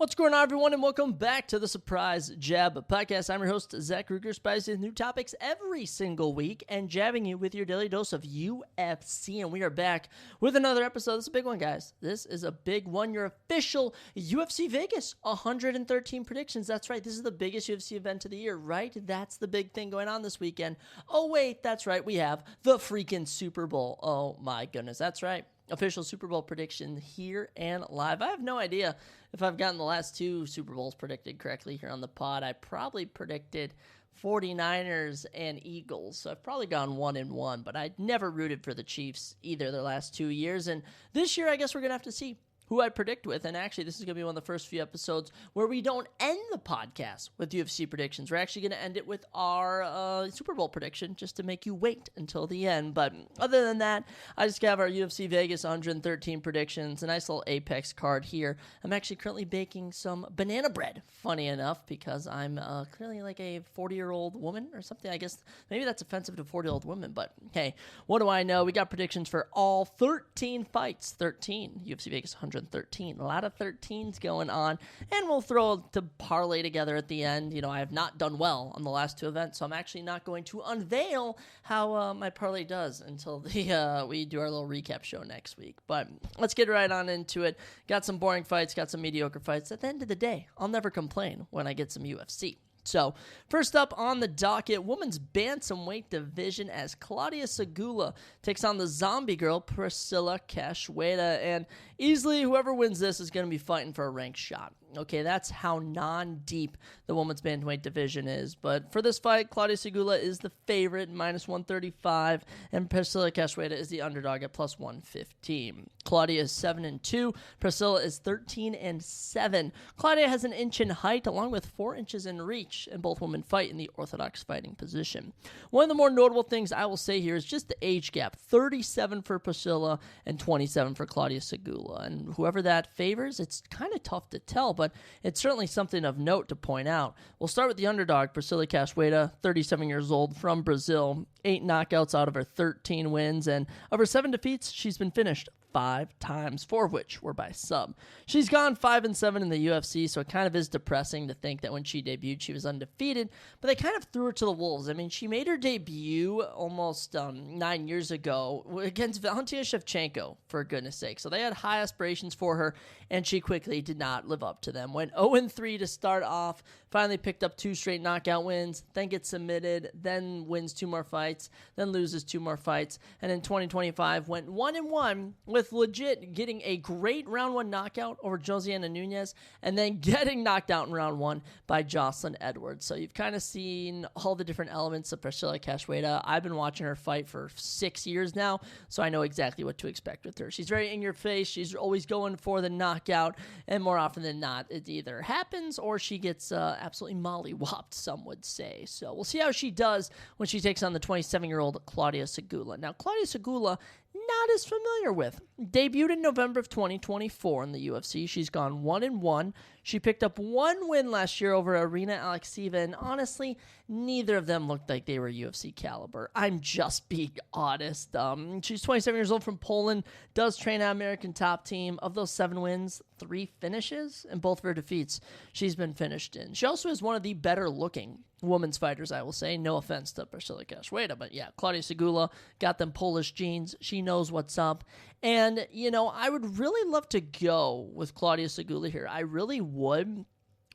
What's going on, everyone, and welcome back to the Surprise Jab Podcast. I'm your host, Zach Ruger, spicing new topics every single week and jabbing you with your daily dose of UFC. And we are back with another episode. This is a big one, guys. This is a big one. Your official UFC Vegas 113 predictions. That's right. This is the biggest UFC event of the year, right? That's the big thing going on this weekend. Oh, wait, that's right. We have the freaking Super Bowl. Oh, my goodness. That's right. Official Super Bowl prediction here and live. I have no idea if I've gotten the last two Super Bowls predicted correctly here on the pod. I probably predicted 49ers and Eagles, so I've probably gone 1-1, but I never rooted for the Chiefs either the last 2 years, and this year I guess we're going to have to see who I predict with, and actually this is going to be one of the first few episodes where we don't end the podcast with UFC predictions. We're actually going to end it with our Super Bowl prediction just to make you wait until the end, but other than that, I just have our UFC Vegas 113 predictions, a nice little Apex card here. I'm actually currently baking some banana bread, funny enough, because I'm clearly like a 40-year-old woman or something. I guess maybe that's offensive to 40-year-old women, but hey, what do I know? We got predictions for all 13 fights, 13 UFC Vegas 113. A lot of 13s going on, and we'll throw the parlay together at the end. You know, I have not done well on the last two events, so I'm actually not going to unveil how my parlay does until we do our little recap show next week. But let's get right on into it. Got some boring fights, got some mediocre fights. At the end of the day, I'll never complain when I get some UFC. So, first up on the docket, women's bantamweight division as Claudia Segula takes on the zombie girl, Priscilla Cachoeira, and easily whoever wins this is going to be fighting for a ranked shot. Okay, that's how non-deep the women's bantamweight division is. But for this fight, Claudia Segula is the favorite, minus 135, and Priscilla Cachoeira is the underdog at plus 115. Claudia is 7-2. Priscilla is 13-7. Claudia has an inch in height along with 4 inches in reach, and both women fight in the orthodox fighting position. One of the more notable things I will say here is just the age gap. 37 for Priscilla and 27 for Claudia Segula. And whoever that favors, it's kind of tough to tell, but it's certainly something of note to point out. We'll start with the underdog, Priscilla Cachoeira, 37 years old, from Brazil, 8 knockouts out of her 13 wins, and of her 7 defeats, she's been finished 5 times, 4 of which were by sub. She's gone 5-7 in the UFC, so it kind of is depressing to think that when she debuted, she was undefeated, but they kind of threw her to the wolves. I mean, she made her debut almost 9 years ago against Valentina Shevchenko, for goodness sake. So they had high aspirations for her, and she quickly did not live up to them. Went 0-3 to start off, finally picked up 2 straight knockout wins, then gets submitted, then wins 2 more fights, then loses 2 more fights, and in 2025 went 1-1 with legit getting a great round 1 knockout over Josiana Nunez, and then getting knocked out in round 1 by Jocelyn Edwards. So you've kind of seen all the different elements of Priscilla Cachoeira. I've been watching her fight for 6 years now, so I know exactly what to expect with her. She's very in your face. She's always going for the knockout, and more often than not, it either happens or she gets absolutely mollywopped, some would say. So we'll see how she does when she takes on the 27-year-old Claudia Segula. Now, Claudia Segula, not as familiar with. Debuted in November of 2024 in the UFC. She's gone 1-1. She picked up 1 win last year over Arina Alexieva, and honestly, neither of them looked like they were UFC caliber. I'm just being honest. She's 27 years old, from Poland, does train at American Top Team. Of those 7 wins, 3 finishes, and both of her defeats she's been finished in. She also is one of the better-looking women's fighters, I will say. No offense to Priscilla Cachoeira, but yeah, Claudia Segula got them Polish genes. She knows what's up. And, you know, I would really love to go with Claudia Segula here. I really would.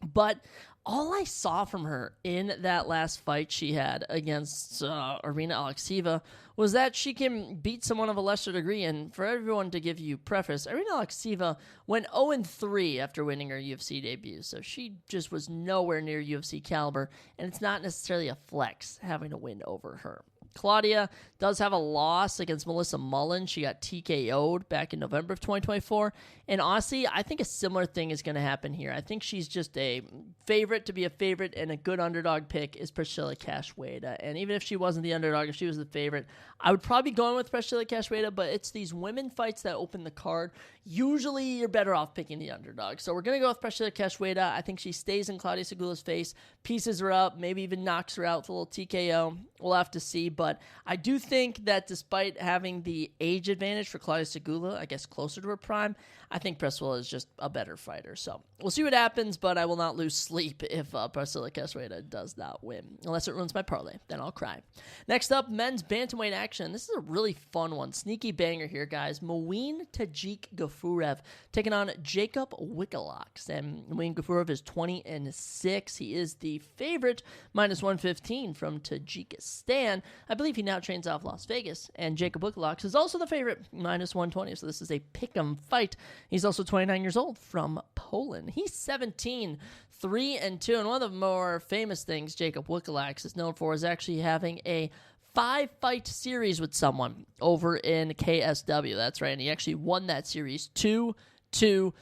But all I saw from her in that last fight she had against Arina Alexieva was that she can beat someone of a lesser degree. And for everyone to give you preface, Arina Alexieva went 0-3 after winning her UFC debut. So she just was nowhere near UFC caliber, and it's not necessarily a flex having to win over her. Claudia does have a loss against Melissa Mullen. She got TKO'd back in November of 2024. And honestly, I think a similar thing is going to happen here. I think she's just a favorite to be a favorite, and a good underdog pick is Priscilla Cachoeira. And even if she wasn't the underdog, if she was the favorite, I would probably be going with Priscilla Cachoeira, but it's these women fights that open the card. usually you're better off picking the underdog. So we're going to go with Priscilla Cachoeira. I think she stays in Claudia Segula's face, pieces her up, maybe even knocks her out with a little TKO. We'll have to see. But I do think that despite having the age advantage for Claudia Segula, I guess closer to her prime, I think Priscilla is just a better fighter. So we'll see what happens, but I will not lose sleep if Priscilla Cachoeira does not win. Unless it ruins my parlay. Then I'll cry. Next up, men's bantamweight action. This is a really fun one. Sneaky banger here, guys. Moeen Tajik Gafurev taking on Jacob Wickelox. And Moeen Gafurev is 20-6. He is the favorite, -115 from Tajikistan. I believe he now trains off Las Vegas. And Jacob Wickelox is also the favorite, -120. So this is a pick'em fight. He's also 29 years old from Poland. He's 17, 3-2. And one of the more famous things Jacob Wickelox is known for is actually having a 5-fight series with someone over in KSW. That's right. And he actually won that series 2-1.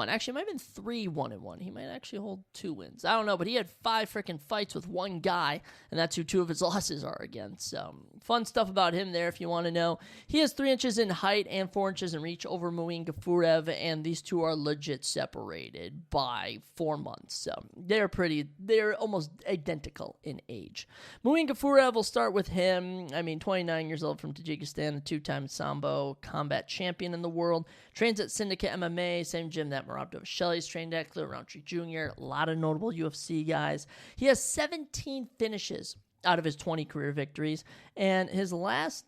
Actually, it might have been 3-1-1. He might actually hold 2 wins. I don't know, but he had 5 freaking fights with one guy, and that's who 2 of his losses are against. So, fun stuff about him there if you want to know. He has 3 inches in height and 4 inches in reach over Moeen Gafurev, and these two are legit separated by 4 months. So, they're almost identical in age. Moeen Gafurev, will start with him. 29 years old from Tajikistan, a 2-time Sambo combat champion in the world. Trains at Syndicate MMA, same gym that Merab Dovasheli's trained at, Khalil Roundtree Jr., a lot of notable UFC guys. He has 17 finishes out of his 20 career victories, and his last,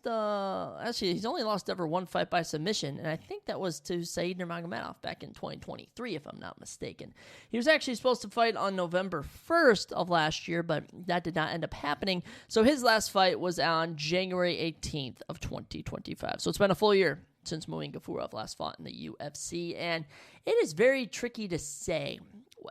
he's only lost ever 1 fight by submission, and I think that was to Said Nurmagomedov back in 2023, if I'm not mistaken. He was actually supposed to fight on November 1st of last year, but that did not end up happening, so his last fight was on January 18th of 2025, so it's been a full year since Moeen Gafurev last fought in the UFC, and it is very tricky to say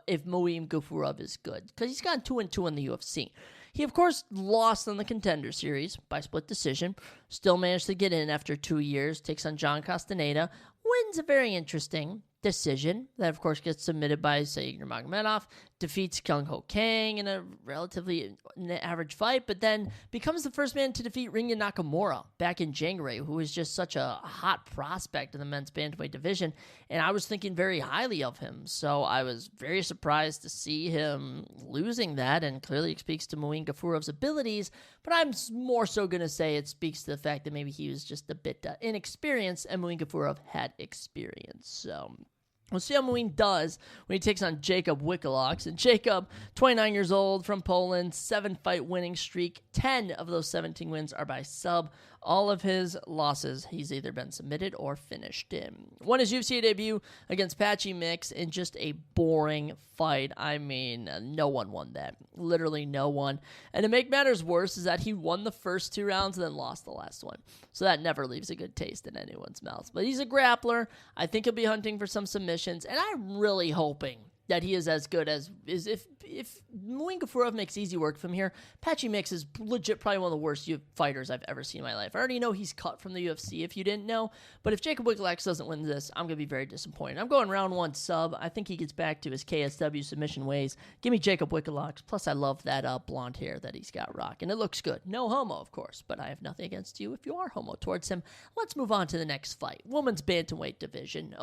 if Moeen Gafurev is good, because he's gone 2-2 in the UFC. He, of course, lost on the Contender Series by split decision, still managed to get in after 2 years, takes on John Castaneda, wins a very interesting decision that, of course, gets submitted by Said Nurmagomedov, defeats Kyung Ho Kang in a relatively average fight, but then becomes the first man to defeat Rinya Nakamura back in January, who was just such a hot prospect in the men's bantamweight division, and I was thinking very highly of him, so I was very surprised to see him losing that, and clearly it speaks to Moeen Gafurev's abilities, but I'm more so going to say it speaks to the fact that maybe he was just a bit inexperienced, and Moeen Gafurev had experience, so we'll see how Moeen does when he takes on Jacob Wickelox. And Jacob, 29 years old, from Poland, 7-fight winning streak. 10 of those 17 wins are by sub. All of his losses, he's either been submitted or finished in. Won his UFC debut against Patchy Mix in just a boring fight. No one won that. Literally no one. And to make matters worse is that he won the first 2 rounds and then lost the last one. So that never leaves a good taste in anyone's mouth. But he's a grappler. I think he'll be hunting for some submissions. And I'm really hoping that he is as good as if Moeen Gafurev makes easy work from here. Patchy Mix is legit probably one of the worst fighters I've ever seen in my life. I already know he's cut from the UFC if you didn't know, but if Jacob Wickelox doesn't win this, I'm going to be very disappointed. I'm going round 1 sub. I think he gets back to his KSW submission ways. Give me Jacob Wickelox. Plus, I love that blonde hair that he's got rocking. It looks good. No homo, of course, but I have nothing against you if you are homo towards him. Let's move on to the next fight. Women's bantamweight division.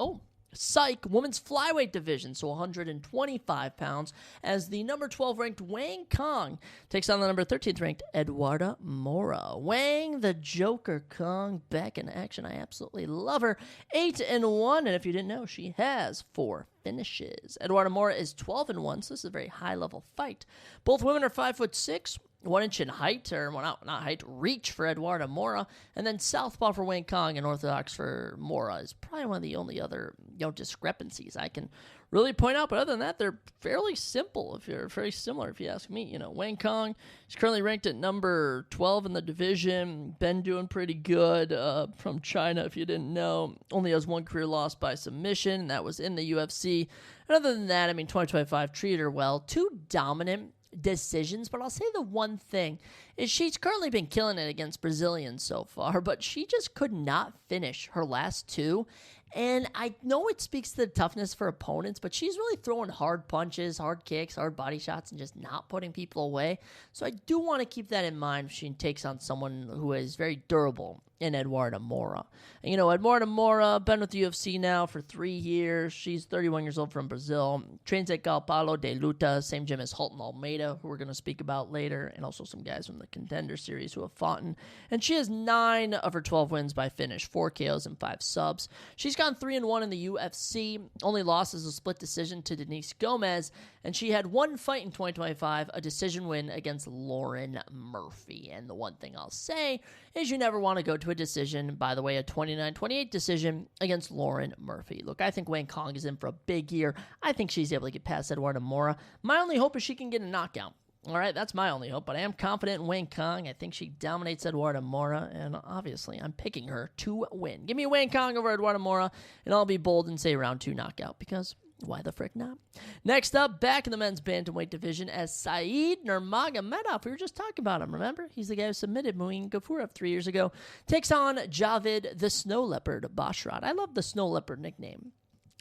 Psych, women's flyweight division, so 125 pounds, as the number 12 ranked Wang Kong takes on the number 13th ranked Eduarda Mora. Wang, the Joker Kong, back in action. I absolutely love her. 8-1, and if you didn't know, she has 4 finishes. Eduarda Mora is 12-1, so this is a very high-level fight. Both women are 5'6", 1 inch in height, or well, not height, reach for Eduarda Mora, and then southpaw for Wang Kong and orthodox for Mora is probably one of the only other discrepancies I can really point out. But other than that, they're fairly simple. Very similar, if you ask me. Wang Kong is currently ranked at number 12 in the division. Been doing pretty good from China, if you didn't know. Only has 1 career loss by submission, and that was in the UFC. And other than that, 2025 treated her well. 2 dominant decisions, but I'll say the one thing is she's currently been killing it against Brazilians so far, but she just could not finish her last 2, and I know it speaks to the toughness for opponents, but she's really throwing hard punches, hard kicks, hard body shots, and just not putting people away, so I do want to keep that in mind if she takes on someone who is very durable in Eduarda Moura. And, Eduarda Moura, been with the UFC now for 3 years. She's 31 years old from Brazil. Trains at Galpalo de Luta, same gym as Halton Almeida, who we're going to speak about later, and also some guys from the Contender Series who have fought in. And she has 9 of her 12 wins by finish, 4 KOs and 5 subs. She's gone 3-1 in the UFC. Only loss is a split decision to Denise Gomez, and she had 1 fight in 2025, a decision win against Lauren Murphy. And the one thing I'll say is you never want to go to a decision, by the way, a 29-28 decision against Lauren Murphy. Look, I think Wayne Kong is in for a big year. I think she's able to get past Eduarda Moura. My only hope is she can get a knockout. All right, that's my only hope, but I am confident in Wayne Kong. I think she dominates Eduarda Moura, and obviously I'm picking her to win. Give me Wayne Kong over Eduarda Moura, and I'll be bold and say round 2 knockout, because why the frick not? Next up, back in the men's bantamweight division as Said Nurmagomedov. We were just talking about him, remember? He's the guy who submitted Muin Gafurov 3 years ago. Takes on Javid the Snow Leopard Basharat. I love the Snow Leopard nickname.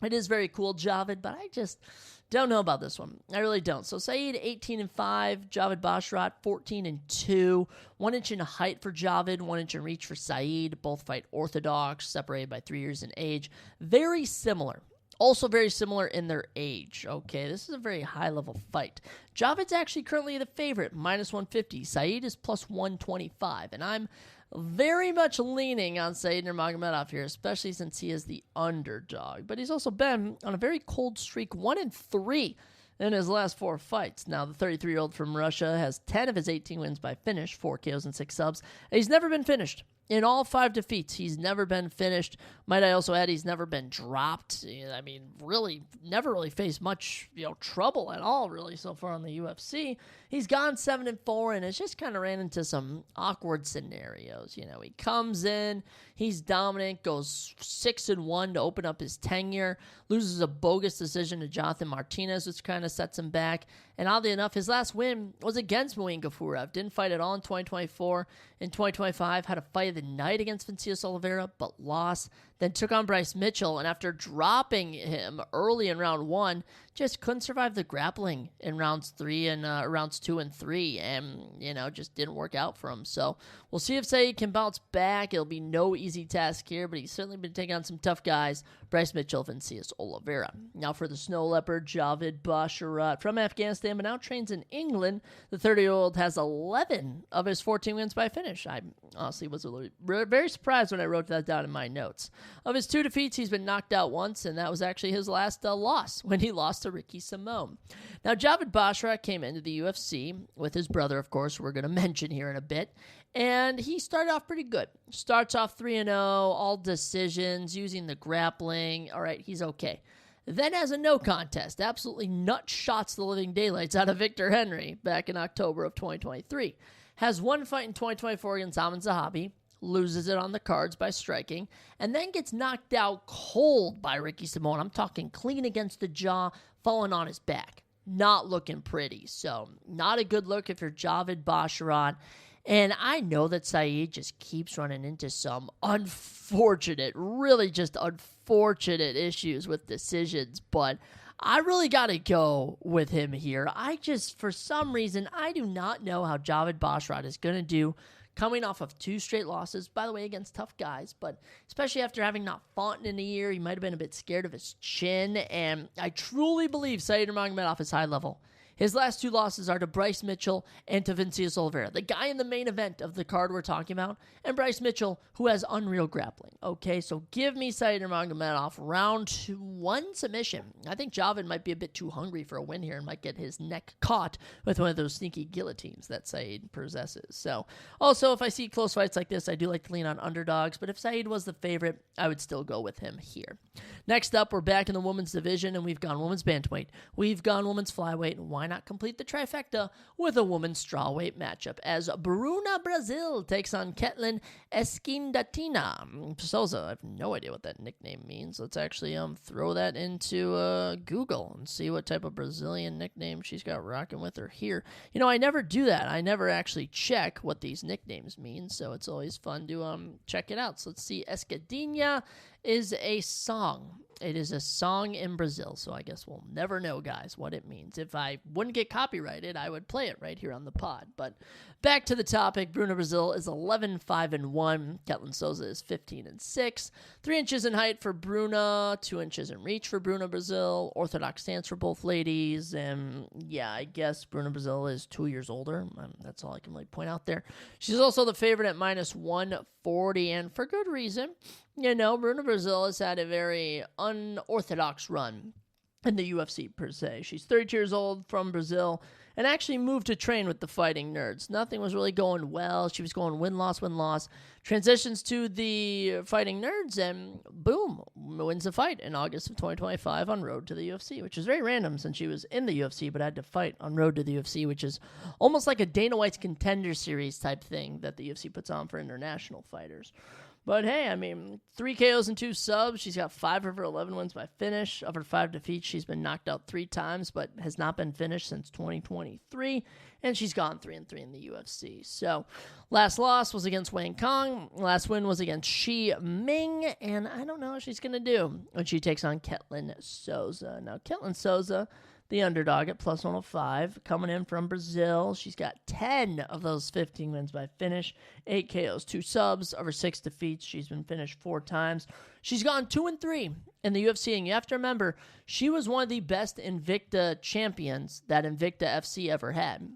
It is very cool, Javid, but I just don't know about this one. I really don't. So Said 18-5, Javid Basharat 14-2. 1 inch in height for Javid, 1 inch in reach for Said. Both fight orthodox, separated by 3 years in age. Very similar. Also very similar in their age. Okay, this is a very high-level fight. Javid's actually currently the favorite, minus 150. Said is plus 125, and I'm very much leaning on Said Nurmagomedov here, especially since he is the underdog. But he's also been on a very cold streak, 1-3 in his last 4 fights. Now, the 33-year-old from Russia has 10 of his 18 wins by finish, 4 KOs and 6 subs. And he's never been finished. In all 5 defeats, he's never been finished. Might I also add, he's never been dropped. I mean, really, never really faced much, trouble at all, really, so far in the UFC. He's gone 7-4, and it's just kind of ran into some awkward scenarios. He comes in, he's dominant, goes 6-1 to open up his tenure, loses a bogus decision to Jonathan Martinez, which kind of sets him back. And oddly enough, his last win was against Muin Gafurov. Didn't fight at all in 2024. In 2025, had a fight of the night against Vinicius Oliveira, but lost. Then took on Bryce Mitchell, and after dropping him early in round 1, just couldn't survive the grappling in rounds 2 and 3, and just didn't work out for him. So we'll see if Said can bounce back. It'll be no easy task here, but he's certainly been taking on some tough guys. Bryce Mitchell, Vinicius Oliveira. Now for the Snow Leopard, Javid Basharat from Afghanistan, but now trains in England. The 30-year-old has 11 of his 14 wins by finish. I honestly was very surprised when I wrote that down in my notes. Of his 2 defeats, he's been knocked out once, and that was actually his last loss, when he lost to Ricky Simone. Now, Javid Basharat came into the UFC with his brother, of course, who we're going to mention here in a bit, and he started off pretty good. Starts off 3-0, all decisions, using the grappling. All right, he's okay. Then has a no contest, absolutely nut shots the living daylights out of Victor Henry back in October of 2023. Has 1 fight in 2024 against Amin Zahabi, loses it on the cards by striking, and then gets knocked out cold by Ricky Simone. I'm talking clean against the jaw, falling on his back. Not looking pretty. So, not a good look if you're Javid Basharat. And I know that Said just keeps running into some really just unfortunate issues with decisions, but I really got to go with him here. For some reason, I do not know how Javid Basharat is going to do coming off of 2 straight losses, by the way, against tough guys, but especially after having not fought in a year, he might have been a bit scared of his chin, and I truly believe Said Nurmagomedov is high level. His last 2 losses are to Bryce Mitchell and to Vinicius Oliveira, the guy in the main event of the card we're talking about, and Bryce Mitchell, who has unreal grappling. Okay, so give me Said Nurmagomedov round 1 submission. I think Javid might be a bit too hungry for a win here and might get his neck caught with one of those sneaky guillotines that Said possesses. So, also, if I see close fights like this, I do like to lean on underdogs, but if Said was the favorite, I would still go with him here. Next up, we're back in the women's division, and we've gone women's bantamweight, we've gone women's flyweight, and why not complete the trifecta with a women's strawweight matchup as Bruna Brazil takes on Ketlin Esquindatina. Souza, I have no idea what that nickname means. Let's actually throw that into Google and see what type of Brazilian nickname she's got rocking with her here. I never do that. I never actually check what these nicknames mean, so it's always fun to check it out. So let's see, Esquindatina. is a song. It is a song in Brazil, so I guess we'll never know, guys, what it means. If I wouldn't get copyrighted, I would play it right here on the pod. But back to the topic, Bruna Brazil is 11-5-1. Ketlin Souza is 15-6. 3 inches in height for Bruna, 2 inches in reach for Bruna Brazil. Orthodox stance for both ladies. And yeah, I guess Bruna Brazil is 2 years older. That's all I can really point out there. She's also the favorite at -140, and for good reason. You know, Bruna Brazil has had a very unorthodox run in the UFC, per se. She's 32 years old, from Brazil, and actually moved to train with the Fighting Nerds. Nothing was really going well. She was going win-loss, win-loss. Transitions to the Fighting Nerds, and boom, wins the fight in August of 2025 on road to the UFC, which is very random since she was in the UFC but had to fight on road to the UFC, which is almost like a Dana White's Contender Series type thing that the UFC puts on for international fighters. But hey, I mean, 3 KOs and 2 subs. She's got 5 of her 11 wins by finish. Of her 5 defeats, she's been knocked out 3 times, but has not been finished since 2023. And she's gone 3-3 in the UFC. So, last loss was against Wang Kong. Last win was against Shi Ming. And I don't know how she's going to do when she takes on Ketlin Souza. Now, Ketlin Souza, the underdog at +105, coming in from Brazil. She's got 10 of those 15 wins by finish, 8 KOs, 2 subs. Of her 6 defeats, she's been finished 4 times. She's gone 2-3 in the UFC, and you have to remember, she was one of the best Invicta champions that Invicta FC ever had.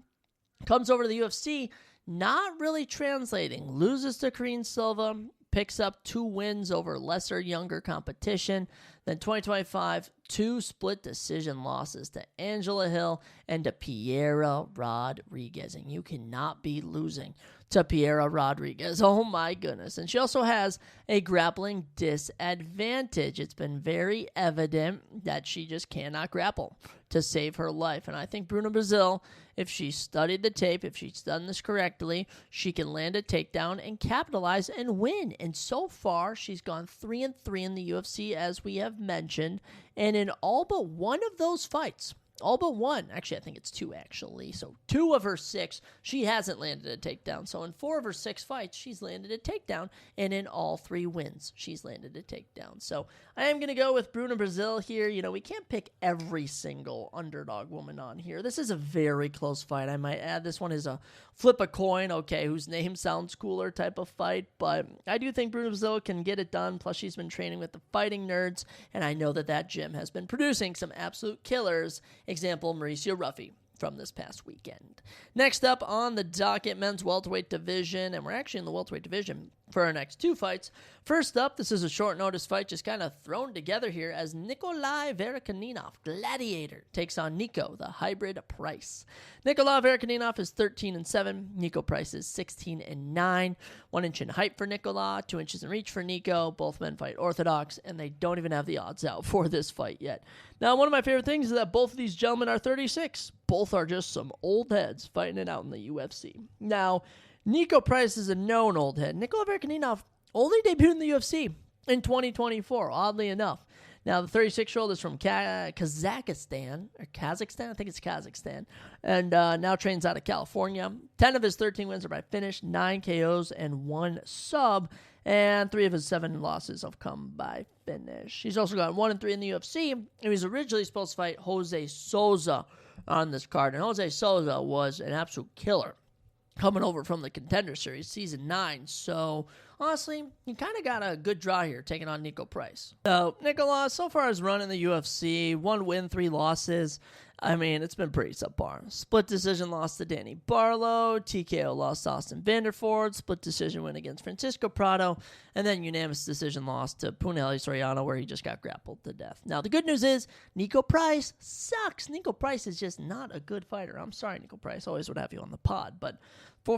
Comes over to the UFC, not really translating. Loses to Karine Silva, picks up 2 wins over lesser, younger competition. Then 2025, 2 split decision losses to Angela Hill and to Piera Rodriguez. And you cannot be losing to Piera Rodriguez. Oh my goodness. And she also has a grappling disadvantage. It's been very evident that she just cannot grapple to save her life. And I think Bruna Brazil, if she studied the tape, if she's done this correctly, she can land a takedown and capitalize and win. And so far, she's gone 3-3 in the UFC, as we have mentioned. And in all but one of those fights, all but one, actually, I think it's 2, actually. So 2 of her 6, she hasn't landed a takedown. So in 4 of her 6 fights, she's landed a takedown. And in all 3 wins, she's landed a takedown. So I am going to go with Bruna Brazil here. You know, we can't pick every single underdog woman on here. This is a very close fight, I might add. This one is a flip a coin, okay, whose name sounds cooler type of fight. But I do think Bruna Brazil can get it done. Plus, she's been training with the Fighting Nerds. And I know that that gym has been producing some absolute killers. Example, Mauricio Ruffy from this past weekend. Next up on the docket, men's welterweight division, and we're actually in the welterweight division for our next 2 fights. First up, this is a short notice fight, just kind of thrown together here as Nikolai Verakaninov, Gladiator, takes on Nico, the hybrid Price. Nikolai Verakaninov is 13-7. Nico Price is 16-9. 1 inch in height for Nikolai, 2 inches in reach for Nico. Both men fight orthodox, and they don't even have the odds out for this fight yet. Now, one of my favorite things is that both of these gentlemen are 36. Both are just some old heads fighting it out in the UFC. Now, Nico Price is a known old head. Nikolai Verakaninov only debuted in the UFC in 2024, oddly enough. Now, the 36-year-old is from Kazakhstan, I think it's Kazakhstan, and now trains out of California. 10 of his 13 wins are by finish, 9 KOs, and 1 sub, and 3 of his 7 losses have come by finish. He's also got 1-3 in the UFC, and he was originally supposed to fight Jose Souza on this card, and Jose Souza was an absolute killer coming over from the Contender Series, Season 9. So, honestly, he kind of got a good draw here, taking on Nico Price. So, Nikolai, so far his run in the UFC, 1 win, 3 losses. I mean, it's been pretty subpar. Split decision loss to Danny Barlow, TKO loss to Austin Vanderford, split decision win against Francisco Prado, and then unanimous decision loss to Punahele Soriano, where he just got grappled to death. Now, the good news is, Nico Price sucks. Nico Price is just not a good fighter. I'm sorry, Nico Price. Always would have you on the pod. But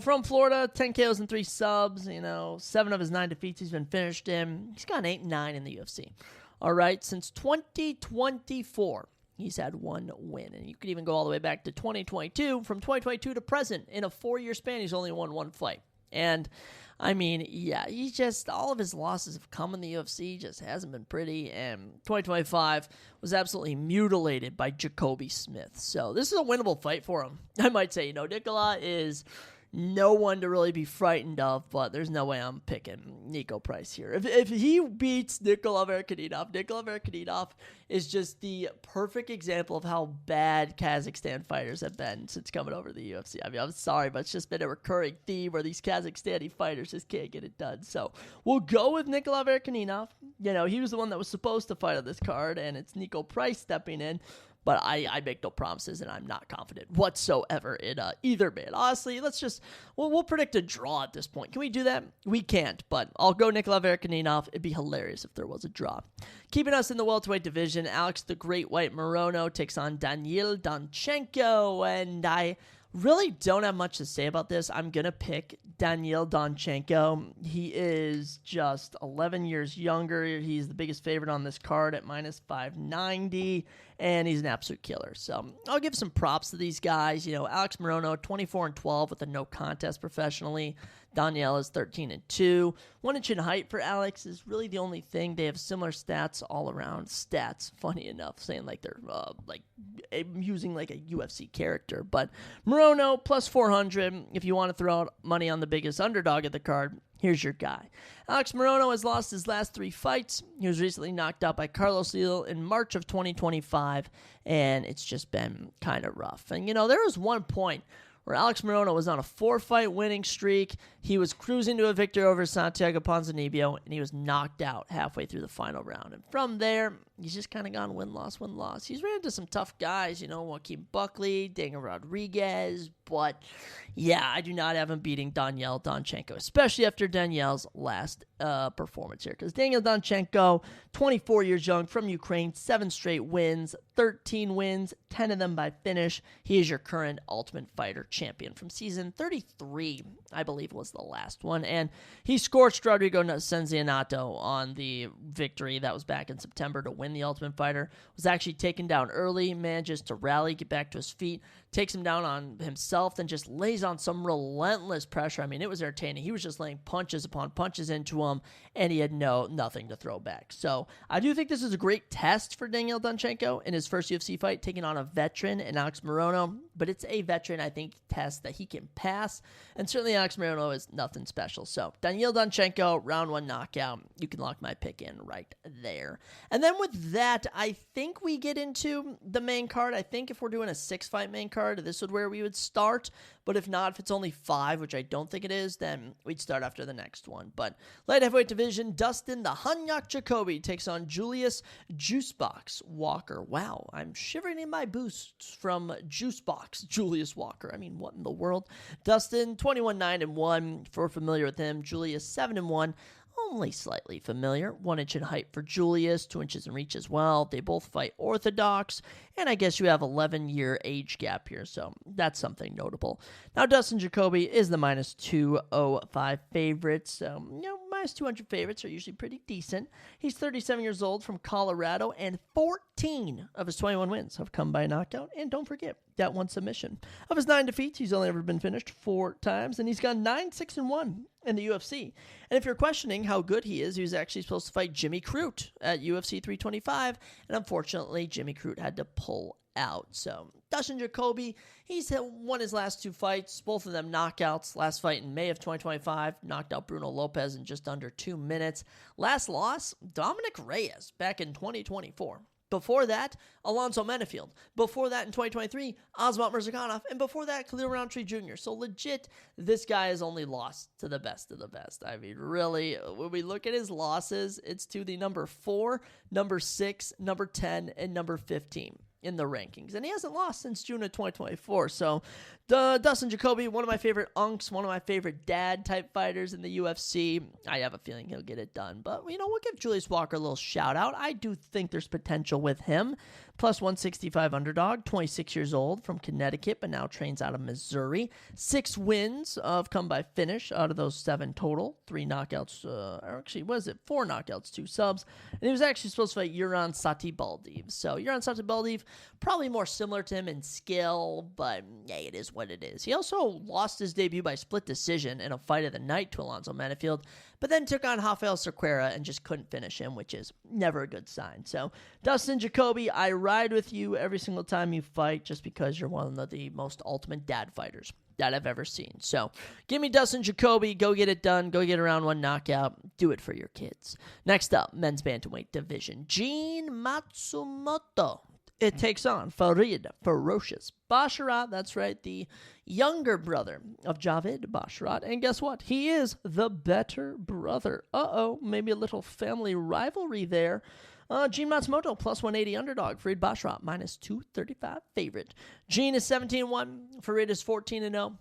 from Florida, 10 KOs and 3 subs, 7 of his 9 defeats he's been finished in. He's gone 8-9 in the UFC. All right, since 2024. He's had 1 win, and you could even go all the way back to 2022. From 2022 to present, in a 4-year span, he's only won 1 fight. And, I mean, yeah, he's just, all of his losses have come in the UFC, just hasn't been pretty, and 2025 was absolutely mutilated by Jacoby Smith. So this is a winnable fight for him. I might say, Nikolai is, no one to really be frightened of, but there's no way I'm picking Nico Price here. If he beats Nikola Verakudinov is just the perfect example of how bad Kazakhstan fighters have been since coming over to the UFC. I mean, I'm sorry, but it's just been a recurring theme where these Kazakhstani fighters just can't get it done. So we'll go with Nikola Verakudinov. You know, he was the one that was supposed to fight on this card, and it's Nico Price stepping in. But I make no promises, and I'm not confident whatsoever in either man. Honestly, we'll predict a draw at this point. Can we do that? We can't, but I'll go Nikola Verakudinov. It'd be hilarious if there was a draw. Keeping us in the welterweight division, Alex the Great White Morono takes on Daniil Danchenko, and I really don't have much to say about this. I'm going to pick Daniil Danchenko. He is just 11 years younger. He's the biggest favorite on this card at minus 590, and he's an absolute killer. So I'll give some props to these guys. You know, Alex Morono, 24-12 with a no contest professionally. Daniel is 13-2. 1 inch in height for Alex is really the only thing. They have similar stats all around. Stats, funny enough, saying like they're using like a UFC character. But Morono plus 400. If you want to throw out money on the biggest underdog of the card, here's your guy. Alex Morono has lost his last 3 fights. He was recently knocked out by Carlos Leal in March of 2025, and it's just been kind of rough. And, you know, there was one point where Alex Morono was on a 4-fight winning streak. He was cruising to a victory over Santiago Ponzinibbio, and he was knocked out halfway through the final round. And from there, he's just kind of gone win-loss. He's ran into some tough guys, you know, Joaquin Buckley, Daniel Rodriguez, but yeah, I do not have him beating Daniil Danchenko, especially after Daniel's last performance here. Because Daniil Danchenko, 24 years young, from Ukraine, 7 straight wins, 13 wins, 10 of them by finish. He is your current Ultimate Fighter champion from season 33, I believe was the last one. And he scorched Rodrigo Ciencianato on the victory that was back in September to win the Ultimate Fighter. Was actually taken down early, manages to rally, get back to his feet, takes him down on himself, then just lays on some relentless pressure. I mean, it was entertaining. He was just laying punches upon punches into him, and he had nothing to throw back. So I do think this is a great test for Daniil Danchenko in his first UFC fight, taking on a veteran in Alex Morono. But it's a veteran, I think, test that he can pass. And certainly Alex Morono is nothing special. So Daniil Danchenko, round 1 knockout. You can lock my pick in right there. And then with that, I think we get into the main card. I think if we're doing a 6-fight main card, this is where we would start. But if not, if it's only 5, which I don't think it is, then we'd start after the next one. But light heavyweight division, Dustin the Hanyak Jacoby takes on Julius Juicebox Walker. Wow, I'm shivering in my boots from Juicebox Julius Walker. I mean, what in the world? Dustin, 21-9-1. If we're familiar with him, Julius 7-1. Only slightly familiar. 1 inch in height for Julius, 2 inches in reach as well. They both fight orthodox, and I guess you have 11-year age gap here, so that's something notable. Now, Dustin Jacoby is the minus 205 favorite, so, you know, minus 200 favorites are usually pretty decent. He's 37 years old from Colorado, and 14 of his 21 wins have come by knockout, and don't forget that 1 submission. Of his 9 defeats, he's only ever been finished 4 times, and he's gone 9-6-1 in the UFC. And if you're questioning how good he is, he was actually supposed to fight Jimmy Crute at UFC 325, and unfortunately, Jimmy Crute had to pull out. So, Dustin Jacoby, he's won his last 2 fights, both of them knockouts. Last fight in May of 2025, knocked out Bruno Lopez in just under 2 minutes. Last loss, Dominic Reyes, back in 2024. Before that, Alonzo Menefield. Before that, in 2023, Osmont Mirzakhanov. And before that, Khalil Roundtree Jr. So legit, this guy has only lost to the best of the best. I mean, really, when we look at his losses, it's to the number 4, number 6, number 10, and number 15 in the rankings. And he hasn't lost since June of 2024. So Dustin Jacoby, one of my favorite unks, one of my favorite dad-type fighters in the UFC. I have a feeling he'll get it done. But, you know, we'll give Julius Walker a little shout-out. I do think there's potential with him. Plus 165 underdog, 26 years old, from Connecticut, but now trains out of Missouri. 6 wins have come by finish out of those 7 total. 3 knockouts, or actually, what is it? 4 knockouts, 2 subs. And he was actually supposed to fight Yuran Satibaldiv. So Yuran Satibaldiv, probably more similar to him in skill, but hey, it is what it is. He also lost his debut by split decision in a fight of the night to Alonzo Menefield, but then took on Rafael Cerqueira and just couldn't finish him, which is never a good sign. So, Dustin Jacoby, I ride with you every single time you fight just because you're one of the most ultimate dad fighters that I've ever seen. So give me Dustin Jacoby. Go get it done. Go get a round 1 knockout. Do it for your kids. Next up, men's bantamweight division. Gene Matsumoto. It takes on Farid Ferocious Basharat. That's right, the younger brother of Javid Basharat. And guess what? He is the better brother. Maybe a little family rivalry there. Gene Matsumoto, plus 180 underdog. Farid Basharat, minus 235 favorite. Gene is 17-1. Farid is 14-0.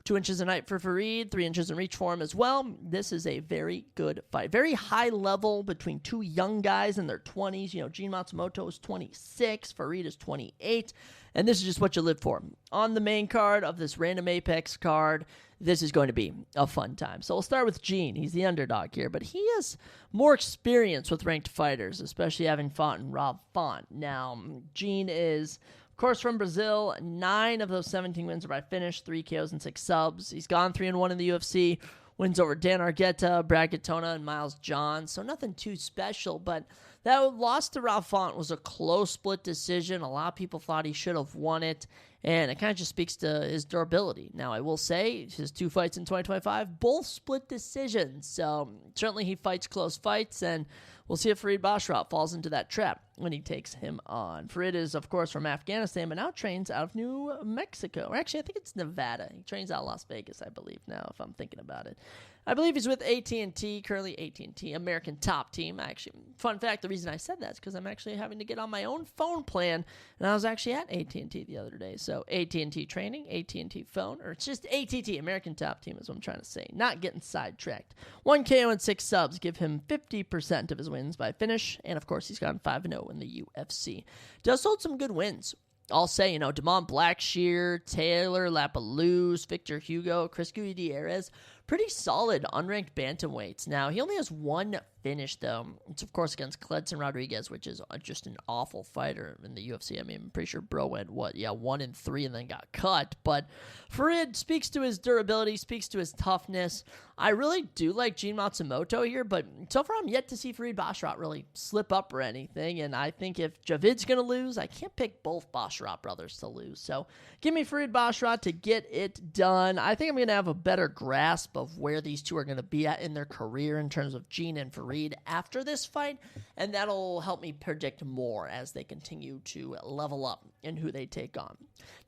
2 inches a night for Farid, 3 inches in reach for him as well. This is a very good fight. Very high level between two young guys in their 20s. You know, Gene Matsumoto is 26, Farid is 28, and this is just what you live for. On the main card of this random Apex card, this is going to be a fun time. So we'll start with Gene. He's the underdog here, but he has more experience with ranked fighters, especially having fought in Rob Font. Now, Gene is, of course, from Brazil. 9 of those 17 wins are by finish, 3 KOs and 6 subs. He's gone 3-1 in the UFC. Wins over Dan Argueta, Brad Katona, and Miles John. So nothing too special, but that loss to Rob Font was a close split decision. A lot of people thought he should have won it, and it kind of just speaks to his durability. Now, I will say, his 2 fights in 2025, both split decisions. So certainly he fights close fights, and we'll see if Farid Basharat falls into that trap when he takes him on. Farid is, of course, from Afghanistan, but now trains out of New Mexico. Or actually, I think it's Nevada. He trains out of Las Vegas, I believe, now, if I'm thinking about it. I believe he's with AT&T, currently AT&T, American Top Team. Actually, fun fact, the reason I said that is because I'm actually having to get on my own phone plan, and I was actually at AT&T the other day. So AT&T training, AT&T phone, or it's just ATT, American Top Team is what I'm trying to say. Not getting sidetracked. 1 KO and 6 subs give him 50% of his wins by finish, and of course, he's gone 5-0 in the UFC. Does hold some good wins. I'll say, Damon Blackshear, Taylor Lapalooze, Victor Hugo, Chris Gutierrez, pretty solid unranked bantamweights. Now, he only has 1 finish, though. It's, of course, against Cledson Rodriguez, which is just an awful fighter in the UFC. I mean, I'm pretty sure Bro went, 1-3 and then got cut. But Farid speaks to his durability, speaks to his toughness. I really do like Gene Matsumoto here, but so far I'm yet to see Farid Basharat really slip up or anything. And I think if Javid's going to lose, I can't pick both Basharat brothers to lose. So give me Farid Basharat to get it done. I think I'm going to have a better grasp of where these two are going to be at in their career in terms of Gene and Farid after this fight, and that'll help me predict more as they continue to level up in who they take on.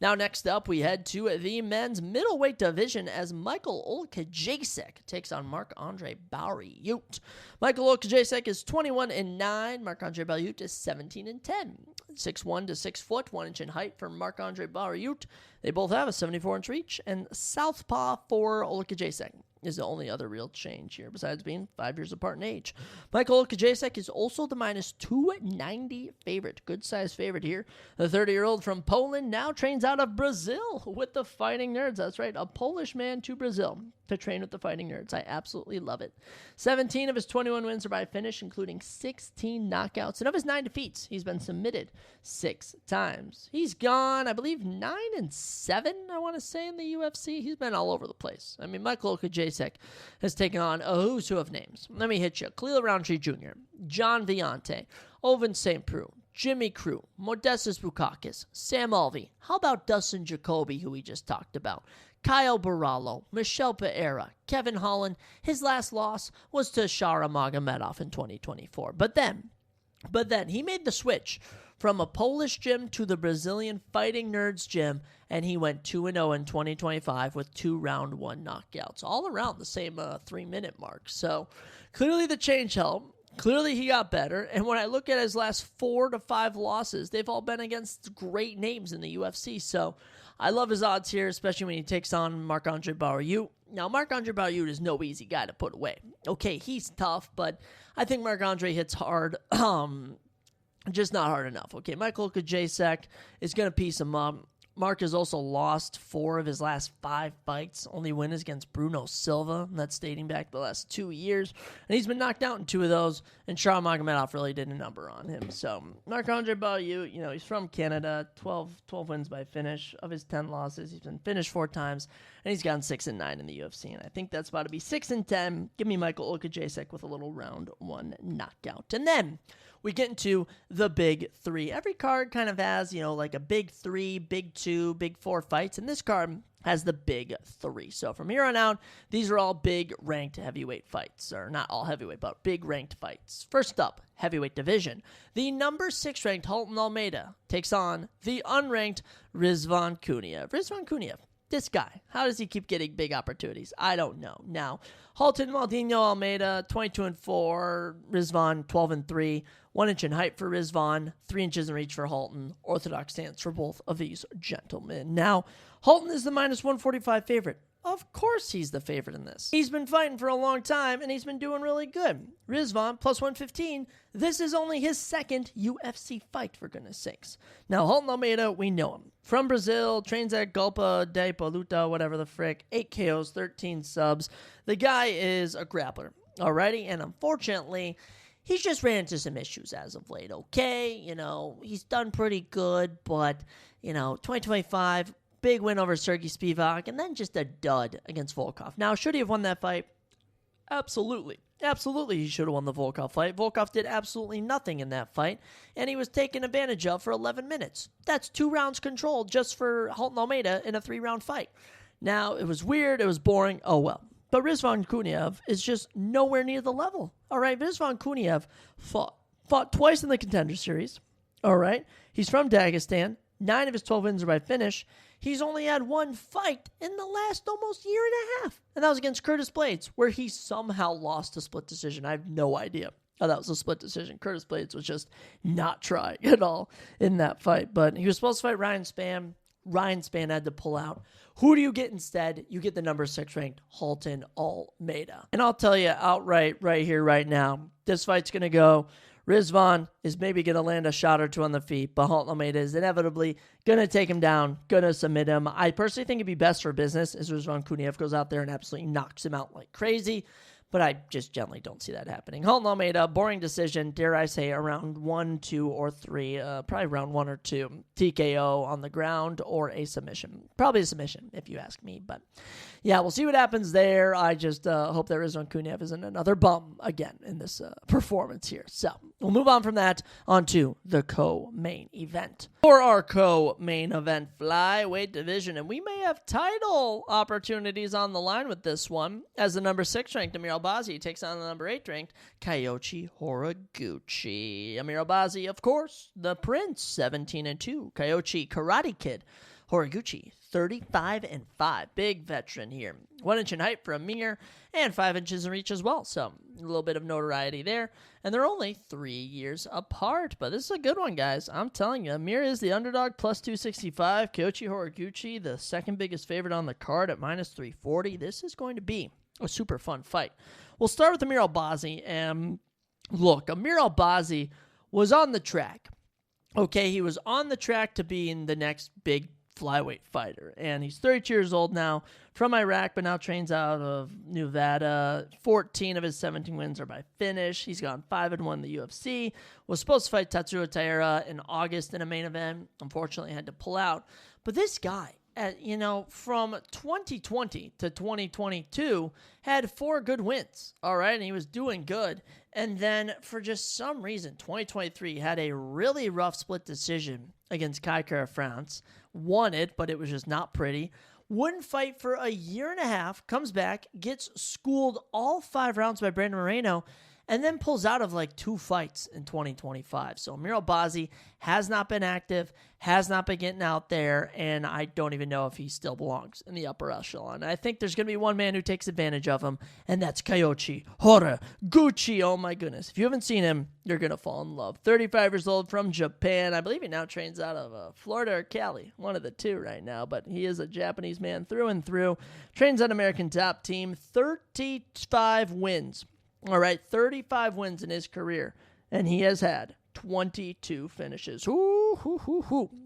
Now, next up, we head to the men's middleweight division as Michael Olkajacek takes on Marc-Andre Barriault. Michael Olkajacek is 21-9. Marc-Andre Barriault is 17-10. 6'1" to 6 foot, 1 inch in height for Marc-Andre Barriault. They both have a 74-inch reach, and southpaw for Olkajacek is the only other real change here, besides being 5 years apart in age. Michael Olkajacek is also the minus 290 favorite. Good size favorite here. The 30-year-old from Poland now trains out of Brazil with the Fighting Nerds. That's right, a Polish man to Brazil to train with the Fighting Nerds. I absolutely love it. 17 of his 21 wins are by finish, including 16 knockouts. And of his 9 defeats, he's been submitted 6 times. He's gone, I believe, 9-7, I want to say, in the UFC. He's been all over the place. I mean, Michael Olkajacek has taken on a who's who of names. Let me hit you. Khalil Roundtree Jr., John Villante, Ovince St. Preux, Jimmy Crew, Modestas Bukauskas, Sam Alvey. How about Dustin Jacoby, who we just talked about? Kyle Barallo, Michelle Pereira, Kevin Holland. His last loss was to Shara Magomedov in 2024. But then he made the switch from a Polish gym to the Brazilian Fighting Nerds gym, and he went 2-0 in 2025 with 2 round 1 knockouts, all around the same 3-minute mark. So clearly the change helped. Clearly he got better, and when I look at his last 4 to 5 losses, they've all been against great names in the UFC. So I love his odds here, especially when he takes on Marc-Andre Barriault. Now, Marc-Andre Barriault is no easy guy to put away. Okay, he's tough, but I think Marc-Andre hits hard. Just not hard enough. Okay, Michael Olkajacek is going to piece him up. Mark has also lost 4 of his last 5 fights. Only win is against Bruno Silva. That's dating back the last 2 years. And he's been knocked out in 2 of those. And Shara Magomedov really did a number on him. So, Marc-Andre Barriault, he's from Canada. 12 wins by finish. Of his 10 losses, he's been finished 4 times. And he's gone 6-9 in the UFC. And I think that's about to be 6-10. Give me Michael Olkajacek with a little round 1 knockout. And then we get into the big 3. Every card kind of has, like a big 3, big 2, big 4 fights. And this card as the big three. So from here on out, these are all big ranked heavyweight fights, or not all heavyweight, but big ranked fights. First up, heavyweight division. The number 6 ranked Halton Almeida takes on the unranked Rizvan Kuniev. Rizvan Kuniev, this guy, how does he keep getting big opportunities? I don't know. Now, Halton Maldinho Almeida, 22-4, Rizvan 12-3, 1 inch in height for Rizvan, 3 inches in reach for Halton. Orthodox stance for both of these gentlemen. Now, Halton is the minus 145 favorite. Of course he's the favorite in this. He's been fighting for a long time, and he's been doing really good. Rizvan, plus 115. This is only his second UFC fight, for goodness sakes. Now, Halton Almeida, we know him. From Brazil, trains at Golpa de Paluta, whatever the frick. 8 KOs, 13 subs. The guy is a grappler, alrighty? And unfortunately, he's just ran into some issues as of late, okay? He's done pretty good, but, 2025... big win over Sergey Spivak, and then just a dud against Volkov. Now, should he have won that fight? Absolutely. Absolutely, he should have won the Volkov fight. Volkov did absolutely nothing in that fight, and he was taken advantage of for 11 minutes. That's 2 rounds controlled just for Halton Almeida in a 3-round fight. Now, it was weird. It was boring. Oh, well. But Rizvan Kuniev is just nowhere near the level. All right, Rizvan Kuniev fought twice in the Contender Series. All right, he's from Dagestan. 9 of his 12 wins are by finish. He's only had 1 fight in the last almost year and a half. And that was against Curtis Blades, where he somehow lost a split decision. I have no idea how that was a split decision. Curtis Blades was just not trying at all in that fight. But he was supposed to fight Ryan Spann. Ryan Spann had to pull out. Who do you get instead? You get the number 6 ranked Halton Almeida. And I'll tell you outright right here, right now, this fight's going to go. Rizvan is maybe going to land a shot or 2 on the feet, but Halton Almeida is inevitably going to take him down, going to submit him. I personally think it'd be best for business as Rizvan Kuniev goes out there and absolutely knocks him out like crazy, but I just generally don't see that happening. Halton Almeida, boring decision, dare I say, around 1, 2, or 3, probably round 1 or 2, TKO on the ground or a submission. Probably a submission, if you ask me, but yeah, we'll see what happens there. I just hope that Rizvan Kuniev isn't another bum again in this performance here. So we'll move on from that onto the co-main event. For our co-main event flyweight division, and we may have title opportunities on the line with this one, as the number 6 ranked Amir Albazi takes on the number 8 ranked Kyoji Horiguchi. Amir Albazi, of course, the Prince, 17-2. Kyoji, Karate Kid. Horiguchi, 35-5. Big veteran here. 1 inch in height for Amir and 5 inches in reach as well. So a little bit of notoriety there. And they're only 3 years apart. But this is a good one, guys. I'm telling you, Amir is the underdog, plus 265. Kyoji Horiguchi, the second biggest favorite on the card at minus 340. This is going to be a super fun fight. We'll start with Amir Albazi. And look, Amir Albazi was on the track. Okay, he was on the track to being the next big flyweight fighter, and he's 32 years old now, from Iraq, but now trains out of Nevada. 14 of his 17 wins are by finish. He's gone 5-1 in the UFC. Was supposed to fight Tatsuro Taira in August in a main event. Unfortunately, had to pull out. But this guy, from 2020 to 2022, had 4 good wins, all right, and he was doing good. And then, for just some reason, 2023 had a really rough split decision against Kai Kara France. Won it, but it was just not pretty. Wouldn't fight for a year and a half, comes back, gets schooled all 5 rounds by Brandon Moreno, and then pulls out of like 2 fights in 2025. So Amir Albazi has not been active, has not been getting out there, and I don't even know if he still belongs in the upper echelon. I think there's going to be one man who takes advantage of him, and that's Kyoji Horiguchi. Oh my goodness. If you haven't seen him, you're going to fall in love. 35 years old, from Japan. I believe he now trains out of Florida or Cali, one of the two right now, but he is a Japanese man through and through. Trains at American Top Team, 35 wins. All right, 35 wins in his career, and he has had 22 finishes.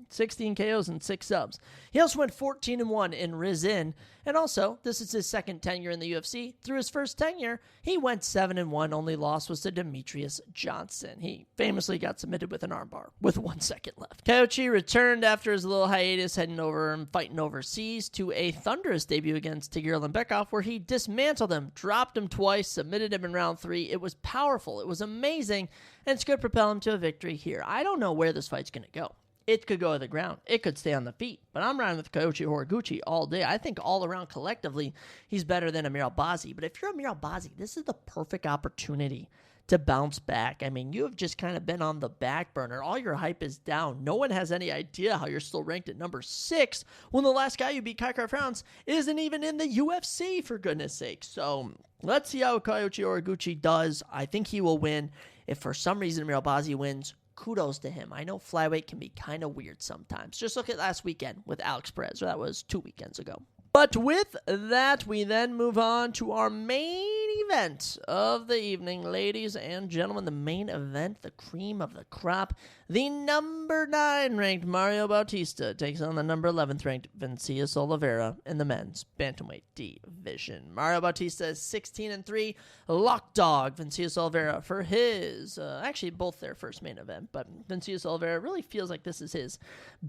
16 KOs and 6 subs. He also went 14-1 in Rizin, and also, this is his second tenure in the UFC. Through his first tenure, he went 7-1. Only loss was to Demetrius Johnson. He famously got submitted with an armbar with 1 second left. Kyoji returned after his little hiatus, heading over and fighting overseas, to a thunderous debut against Tagir Lembekov, where he dismantled him, dropped him twice, submitted him in round 3. It was powerful. It was amazing, and it's going to propel him to a victory here. I don't know where this fight's going to go. it could go to the ground. It could stay on the feet. But I'm riding with Kyoji Horiguchi all day. I think all around collectively, he's better than Amir Albazi. But if you're Amir Albazi, this is the perfect opportunity to bounce back. I mean, you have just kind of been on the back burner. All your hype is down. No one has any idea how you're still ranked at number 6 when the last guy you beat, Kai Kara-France, isn't even in the UFC, for goodness sake. So let's see how Kyoji Horiguchi does. I think he will win. If for some reason Amir Albazi wins, kudos to him. I know flyweight can be kind of weird sometimes. Just look at last weekend with Alex Perez, or that was 2 weekends ago. But with that, we then move on to our main event of the evening. Ladies and gentlemen, the main event, the cream of the crop. The number 9 ranked Mario Bautista takes on the number 11th ranked Vinicius Oliveira in the men's bantamweight division. Mario Bautista is 16-3, lock dog Vinicius Oliveira for his, actually both their first main event, but Vinicius Oliveira really feels like this is his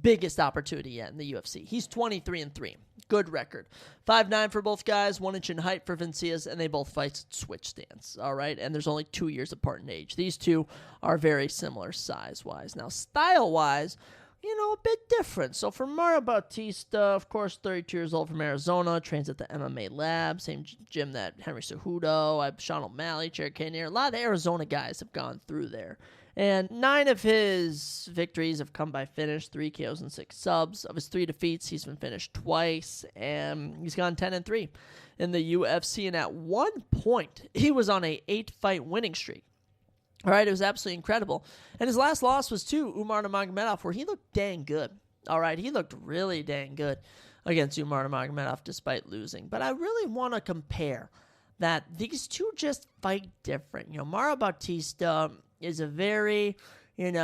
biggest opportunity yet in the UFC. He's 23-3. Good record. 5'9" for both guys, 1 inch in height for Vinicius, and they both fight switch stance, all right? And there's only 2 years apart in age. These two are very similar size-wise. Now, style-wise, a bit different. So for Mario Bautista, of course, 32 years old from Arizona, trains at the MMA Lab, same gym that Henry Cejudo, Sean O'Malley, Jared Cannonier. A lot of the Arizona guys have gone through there. And 9 of his victories have come by finish, 3 KOs and 6 subs. Of his 3 defeats, he's been finished twice, and he's gone 10-3 in the UFC. And at one point, he was on a 8-fight winning streak. All right, it was absolutely incredible. And his last loss was to Umar Nurmagomedov, where he looked dang good. All right, he looked really dang good against Umar Nurmagomedov despite losing. But I really want to compare that these two just fight different. Mario Bautista is a very, he's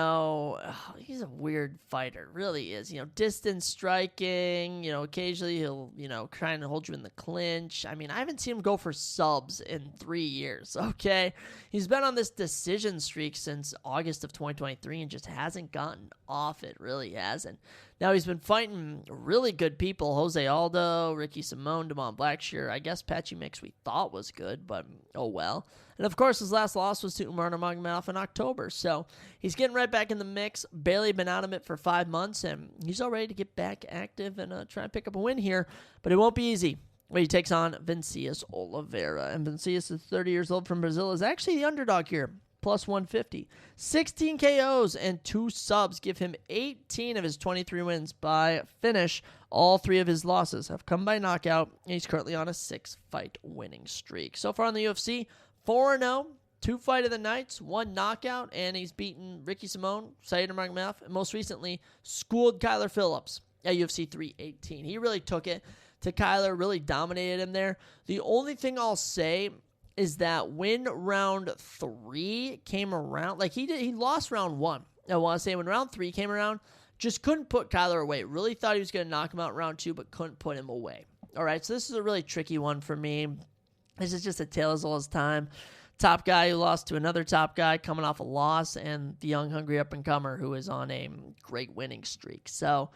a weird fighter, really is. Distance striking, occasionally he'll, trying to hold you in the clinch. I mean, I haven't seen him go for subs in 3 years, okay? He's been on this decision streak since August of 2023 and just hasn't gotten off it, really hasn't. Now he's been fighting really good people, Jose Aldo, Ricky Simone, Damon Blackshear. I guess Patchy Mix we thought was good, but oh well. And of course his last loss was to Umar Nurmagomedov in October. So he's getting right back in the mix, barely been out of it for 5 months, and he's all ready to get back active and try and pick up a win here. But it won't be easy when he takes on Vinicius Oliveira. And Vinicius is 30 years old from Brazil, is actually the underdog here. Plus 150. 16 KOs and 2 subs give him 18 of his 23 wins by finish. All 3 of his losses have come by knockout, and he's currently on a 6-fight winning streak. So far in the UFC, 4-0, 2 fight of the nights, 1 knockout, and he's beaten Ricky Simone, Said Nurmagomedov, and most recently schooled Kyler Phillips at UFC 318. He really took it to Kyler, really dominated him there. The only thing I'll say is that when round 3 came around, he lost round 1. I want to say when round 3 came around, just couldn't put Kyler away. Really thought he was going to knock him out round 2, but couldn't put him away. All right, so this is a really tricky one for me. This is just a tale as old as time. Top guy who lost to another top guy coming off a loss, and the young, hungry up-and-comer who is on a great winning streak. So,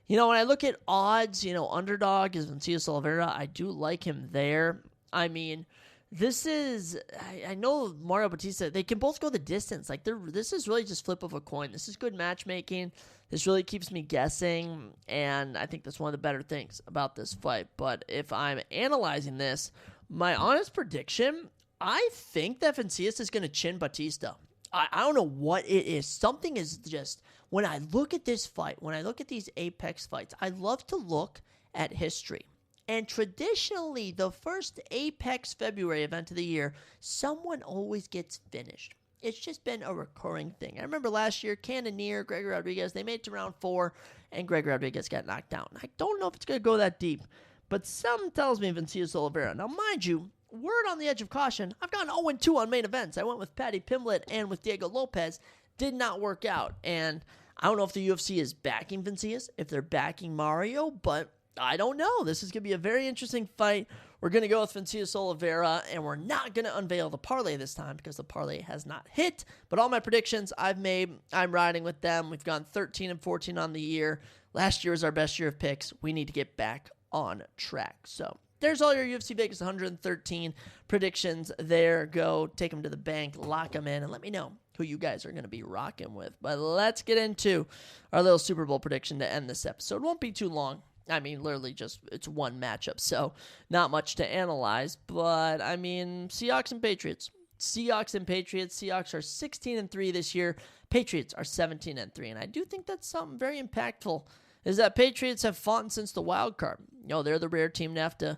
when I look at odds, underdog is Vinicius Oliveira. I do like him there. I mean, this is, I know Mario Bautista, they can both go the distance. This is really just flip of a coin. This is good matchmaking. This really keeps me guessing, and I think that's one of the better things about this fight. But if I'm analyzing this, my honest prediction, I think that Vinicius is going to chin Bautista. I don't know what it is. Something is just, when I look at this fight, when I look at these Apex fights, I love to look at history. And traditionally, the first Apex February event of the year, someone always gets finished. It's just been a recurring thing. I remember last year, Cannonier, Gregory Rodriguez, they made it to round 4, and Gregory Rodriguez got knocked out. I don't know if it's going to go that deep, but something tells me Vinicius Oliveira. Now, mind you, word on the edge of caution, I've gone 0-2 on main events. I went with Paddy Pimblett and with Diego Lopez. Did not work out. And I don't know if the UFC is backing Vinicius, if they're backing Mario, but I don't know. This is going to be a very interesting fight. We're going to go with Vinicius Oliveira, and we're not going to unveil the parlay this time because the parlay has not hit. But all my predictions I've made, I'm riding with them. We've gone 13-14 on the year. Last year was our best year of picks. We need to get back on track. So there's all your UFC Vegas 113 predictions there. Go take them to the bank, lock them in, and let me know who you guys are going to be rocking with. But let's get into our little Super Bowl prediction to end this episode. Won't be too long. I mean, literally just, it's one matchup, so not much to analyze. But, I mean, Seahawks and Patriots. Seahawks and Patriots. Seahawks are 16-3 this year. Patriots are 17-3. And I do think that's something very impactful, is that Patriots have fought since the wild card. They're the rare team to have to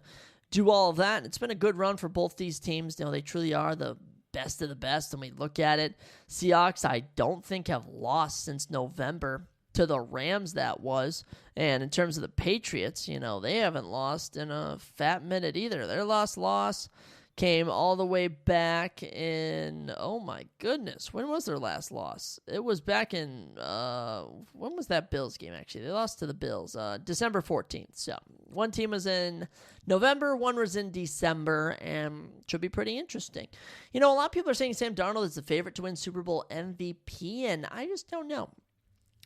do all of that. And it's been a good run for both these teams. They truly are the best of the best. And we look at it, Seahawks, I don't think have lost since November to the Rams, that was. And in terms of the Patriots, they haven't lost in a fat minute either. Their last loss came all the way back in, oh my goodness, when was their last loss? It was back in, when was that Bills game, actually? They lost to the Bills, December 14th. So one team was in November, one was in December, and should be pretty interesting. A lot of people are saying Sam Darnold is the favorite to win Super Bowl MVP, and I just don't know.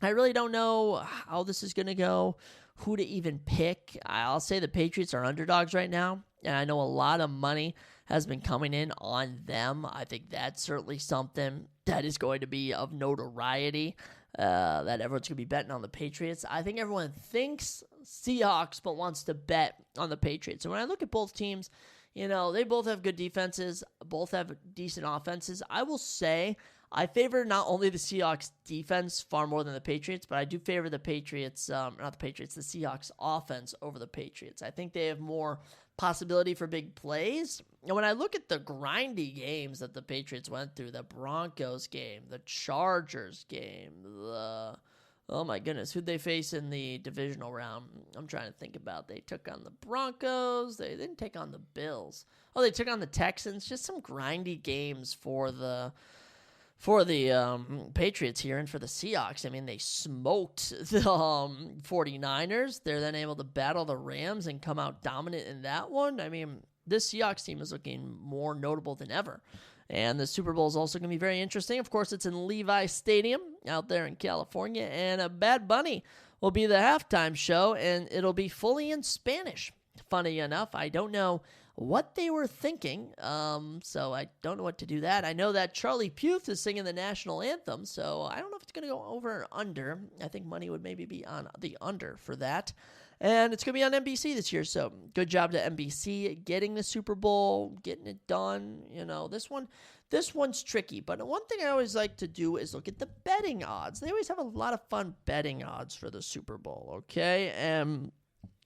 I really don't know how this is going to go, who to even pick. I'll say the Patriots are underdogs right now, and I know a lot of money has been coming in on them. I think that's certainly something that is going to be of notoriety, that everyone's going to be betting on the Patriots. I think everyone thinks Seahawks but wants to bet on the Patriots. And when I look at both teams, they both have good defenses, both have decent offenses. I will say I favor not only the Seahawks defense far more than the Patriots, but I do favor the Patriots, the Seahawks offense over the Patriots. I think they have more possibility for big plays. And when I look at the grindy games that the Patriots went through, the Broncos game, the Chargers game, oh my goodness, who'd they face in the divisional round? I'm trying to think about. They took on the Broncos. They didn't take on the Bills. Oh, they took on the Texans. Just some grindy games for the Patriots here, and for the Seahawks. I mean, they smoked the 49ers. They're then able to battle the Rams and come out dominant in that one. I mean, this Seahawks team is looking more notable than ever. And the Super Bowl is also going to be very interesting. Of course, it's in Levi Stadium out there in California, and Bad Bunny will be the halftime show, and it'll be fully in Spanish. Funny enough, I don't know what they were thinking, so I don't know what to do that. I know that Charlie Puth is singing the national anthem, so I don't know if it's going to go over or under. I think money would maybe be on the under for that. And it's going to be on NBC this year, so good job to NBC getting the Super Bowl, getting it done. This one's tricky, but one thing I always like to do is look at the betting odds. They always have a lot of fun betting odds for the Super Bowl, okay? And,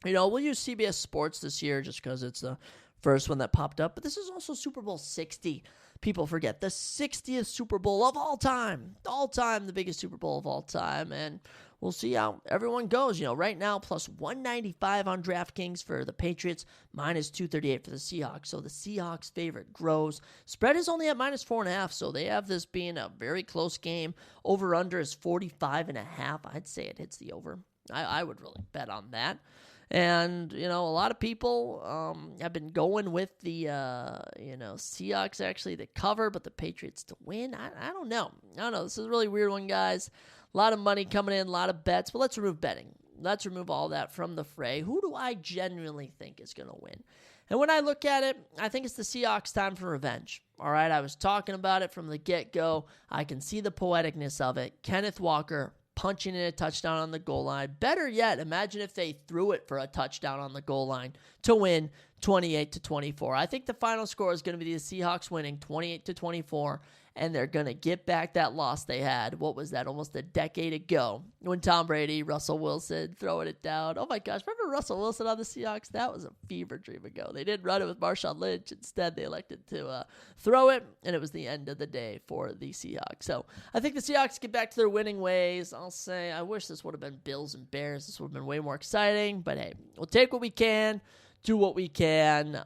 we'll use CBS Sports this year just because it's the first one that popped up, but this is also Super Bowl 60. People forget the 60th Super Bowl of all time, the biggest Super Bowl of all time, and we'll see how everyone goes. Right now, plus 195 on DraftKings for the Patriots, minus 238 for the Seahawks. So the Seahawks favorite grows. Spread is only at minus 4.5, so they have this being a very close game. Over under is 45.5. I'd say it hits the over. I would really bet on that. And, a lot of people have been going with the, Seahawks actually to cover, but the Patriots to win. I don't know. This is a really weird one, guys. A lot of money coming in, a lot of bets, but let's remove betting. Let's remove all that from the fray. Who do I genuinely think is going to win? And when I look at it, I think it's the Seahawks' time for revenge. All right, I was talking about it from the get-go. I can see the poeticness of it. Kenneth Walker punching in a touchdown on the goal line. Better yet, imagine if they threw it for a touchdown on the goal line to win 28-24. I think the final score is going to be the Seahawks winning 28-24, and they're going to get back that loss they had. What was that? Almost a decade ago when Tom Brady, Russell Wilson throwing it down. Oh my gosh, remember Russell Wilson on the Seahawks? That was a fever dream ago. They didn't run it with Marshawn Lynch. Instead, they elected to throw it, and it was the end of the day for the Seahawks. So I think the Seahawks get back to their winning ways. I'll say I wish this would have been Bills and Bears. This would have been way more exciting, but hey, we'll take what we can. Do what we can.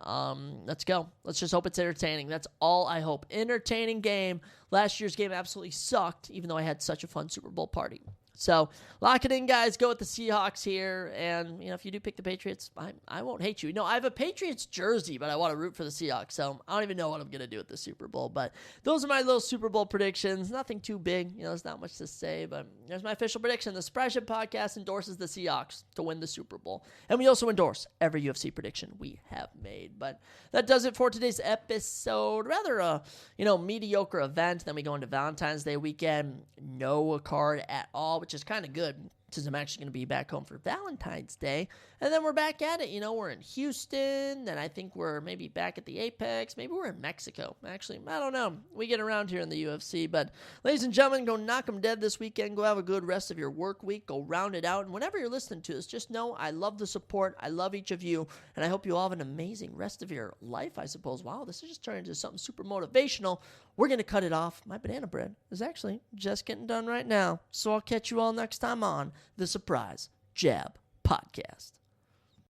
Let's go. Let's just hope it's entertaining. That's all I hope. Entertaining game. Last year's game absolutely sucked, even though I had such a fun Super Bowl party. So lock it in, guys. Go with the Seahawks here. And, if you do pick the Patriots, I won't hate you. I have a Patriots jersey, but I want to root for the Seahawks. So I don't even know what I'm going to do at the Super Bowl. But those are my little Super Bowl predictions. Nothing too big. There's not much to say. But there's my official prediction. The Surprise Ship Podcast endorses the Seahawks to win the Super Bowl. And we also endorse every UFC prediction we have made. But that does it for today's episode. Rather a, mediocre event. Then we go into Valentine's Day weekend. No card at all, which is kind of good since I'm actually going to be back home for Valentine's Day. And then we're back at it. We're in Houston. Then I think we're maybe back at the Apex. Maybe we're in Mexico. Actually, I don't know. We get around here in the UFC. But ladies and gentlemen, go knock them dead this weekend. Go have a good rest of your work week. Go round it out. And whenever you're listening to this, just know I love the support. I love each of you. And I hope you all have an amazing rest of your life, I suppose. Wow, this is just turning into something super motivational. We're going to cut it off. My banana bread is actually just getting done right now. So I'll catch you all next time on the Surprise Jab Podcast.